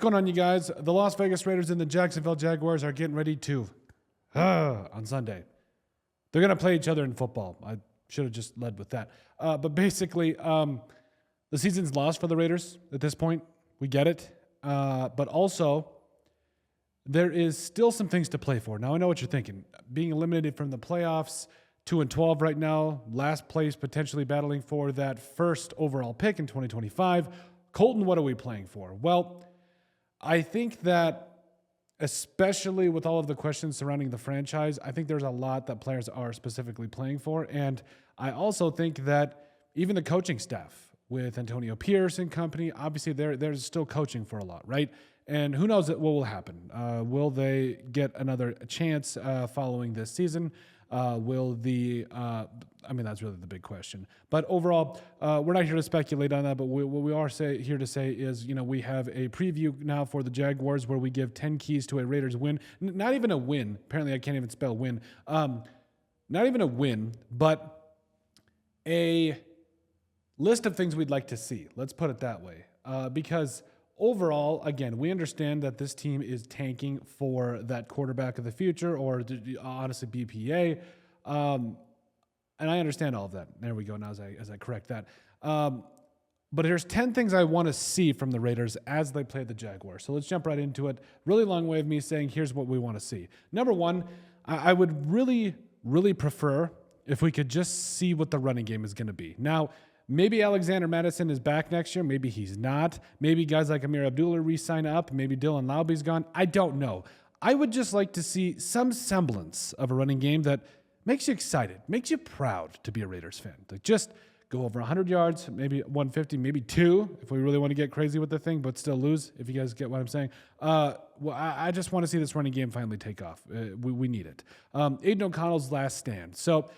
going on, you guys? The Las Vegas Raiders and the Jacksonville Jaguars are getting ready to on Sunday. They're going to play each other in football. I should have just led with that. But basically, the season's lost for the Raiders at this point. We get it. But also, there is still some things to play for. Now, I know what you're thinking. Being eliminated from the playoffs, 2-12 right now, last place potentially battling for that first overall pick in 2025. Colton, what are we playing for? Well, I think that especially with all of the questions surrounding the franchise, I think there's a lot that players are specifically playing for. And I also think that even the coaching staff with Antonio Pierce and company, obviously they're still coaching for a lot, right? And who knows what will happen? Will they get another chance following this season? That's really the big question. But overall, we're not here to speculate on that, but what we are here to say is, we have a preview now for the Jaguars where we give 10 keys to a Raiders win. Not even a win. Apparently, I can't even spell win. Not even a win, but a list of things we'd like to see. Let's put it that way. Because overall, again, we understand that this team is tanking for that quarterback of the future, or honestly, BPA. And I understand all of that. There we go. Now, as I correct that. But here's 10 things I want to see from the Raiders as they play the Jaguars. So let's jump right into it. Really long way of me saying, here's what we want to see. Number one, I would really, really prefer if we could just see what the running game is going to be. Now, maybe Alexander Madison is back next year. Maybe he's not. Maybe guys like Amir Abdullah re-sign up. Maybe Dylan Laubie's gone. I don't know. I would just like to see some semblance of a running game that makes you excited, makes you proud to be a Raiders fan. Like, just go over 100 yards, maybe 150, maybe 2, if we really want to get crazy with the thing, but still lose, if you guys get what I'm saying. I just want to see this running game finally take off. We need it. Aiden O'Connell's last stand. So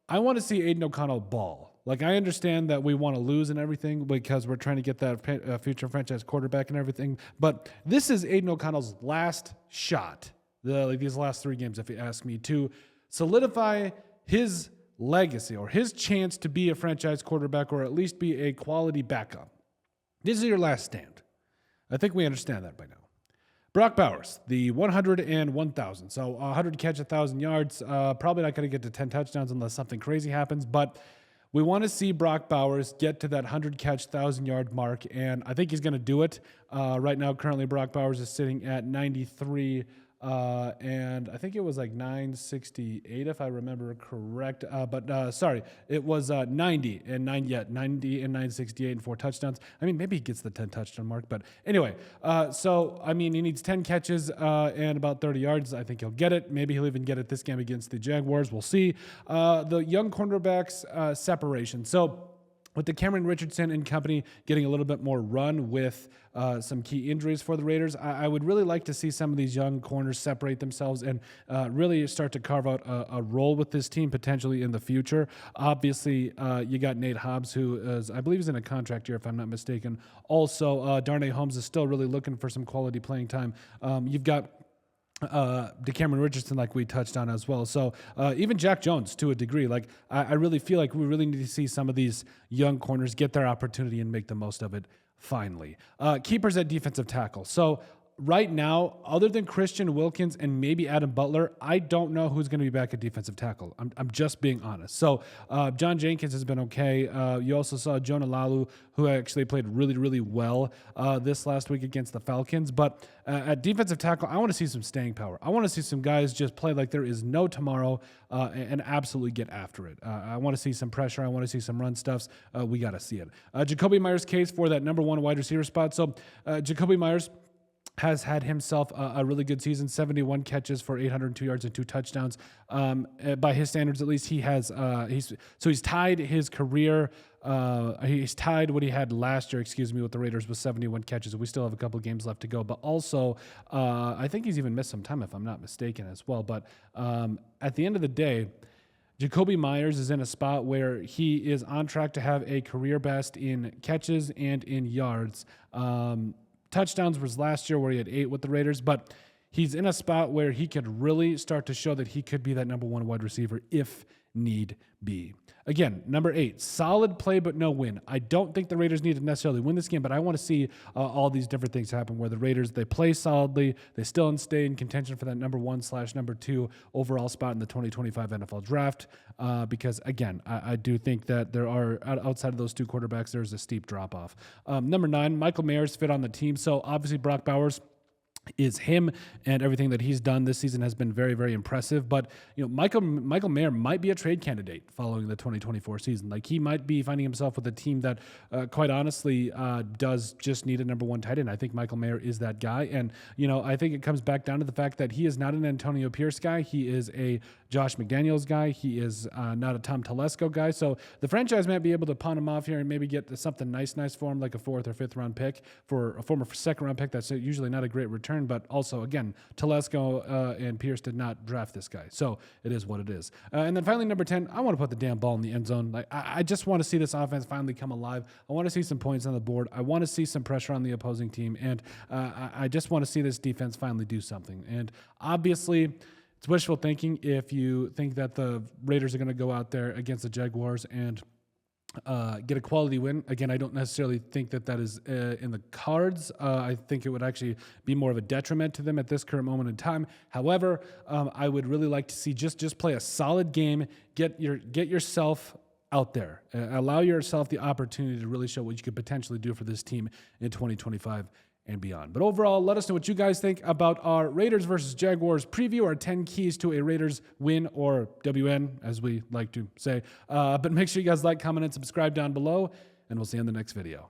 I want to see Aiden O'Connell ball. Like, I understand that we want to lose and everything because we're trying to get that future franchise quarterback and everything, but this is Aiden O'Connell's last shot, these last 3 games, if you ask me, to solidify his legacy or his chance to be a franchise quarterback or at least be a quality backup. This is your last stand. I think we understand that by now. Brock Bowers, the 100 and 1,000. So 100 catch, 1,000 yards. Probably not going to get to 10 touchdowns unless something crazy happens, but we want to see Brock Bowers get to that 100 catch, 1,000-yard mark, and I think he's going to do it. Right now, currently, Brock Bowers is sitting at 93, and I think it was like 968 if I remember correct. Sorry, it was 90 and 968 and 4 touchdowns. I mean, maybe he gets the 10 touchdown mark, but anyway. He needs 10 catches and about 30 yards. I think he'll get it. Maybe he'll even get it this game against the Jaguars. We'll see. The young cornerbacks separation. So with the Cameron Richardson and company getting a little bit more run with some key injuries for the Raiders, I would really like to see some of these young corners separate themselves and really start to carve out a role with this team potentially in the future. Obviously, you got Nate Hobbs, who is, I believe, is in a contract year, if I'm not mistaken. Also, Darnay Holmes is still really looking for some quality playing time. You've got Cameron Richardson, like we touched on as well. So even Jack Jones, to a degree, like I really feel like we really need to see some of these young corners get their opportunity and make the most of it finally. Keepers at defensive tackle. So right now, other than Christian Wilkins and maybe Adam Butler, I don't know who's going to be back at defensive tackle. I'm just being honest. So John Jenkins has been okay. You also saw Jonah Lalu, who actually played really, really well this last week against the Falcons. But at defensive tackle, I want to see some staying power. I want to see some guys just play like there is no tomorrow and absolutely get after it. I want to see some pressure. I want to see some run stuffs. We got to see it. Jacoby Myers' case for that number 1 wide receiver spot. So Jacoby Myers has had himself a really good season, 71 catches for 802 yards and 2 touchdowns. By his standards, at least, he has. He's tied his career. He's tied what he had last year, with the Raiders with 71 catches. We still have a couple of games left to go, but also I think he's even missed some time, if I'm not mistaken, as well. But at the end of the day, Jacoby Myers is in a spot where he is on track to have a career best in catches and in yards. Touchdowns was last year where he had 8 with the Raiders, but he's in a spot where he could really start to show that he could be that number 1 wide receiver if need be. Again, number 8, solid play but no win. I don't think the Raiders need to necessarily win this game, but I want to see all these different things happen where the Raiders, they play solidly, they still stay in contention for that number 1/number 2 overall spot in the 2025 NFL draft. Because again, I do think that there are, outside of those 2 quarterbacks, there's a steep drop off. Number 9, Michael Mayer's fit on the team. So obviously Brock Bowers is him, and everything that he's done this season has been very, very impressive. But Michael Mayer might be a trade candidate following the 2024 season. Like, he might be finding himself with a team that, quite honestly, does just need a number 1 tight end. I think Michael Mayer is that guy, and I think it comes back down to the fact that he is not an Antonio Pierce guy. He is a Josh McDaniels guy. He is not a Tom Telesco guy. So the franchise might be able to pawn him off here and maybe get something nice for him, like a 4th or 5th round pick for a former 2nd round pick. That's usually not a great return. But also, again, Telesco and Pierce did not draft this guy. So it is what it is. And then finally, number 10, I want to put the damn ball in the end zone. Like, I just want to see this offense finally come alive. I want to see some points on the board. I want to see some pressure on the opposing team. And I just want to see this defense finally do something. And obviously, it's wishful thinking if you think that the Raiders are going to go out there against the Jaguars and get a quality win. Again, I don't necessarily think that is in the cards. I think it would actually be more of a detriment to them at this current moment in time. However, I would really like to see just play a solid game. Get yourself out there. Allow yourself the opportunity to really show what you could potentially do for this team in 2025 and beyond. But overall, let us know what you guys think about our Raiders versus Jaguars preview, our 10 keys to a Raiders win, or WN, as we like to say. But make sure you guys like, comment, and subscribe down below, and we'll see you in the next video.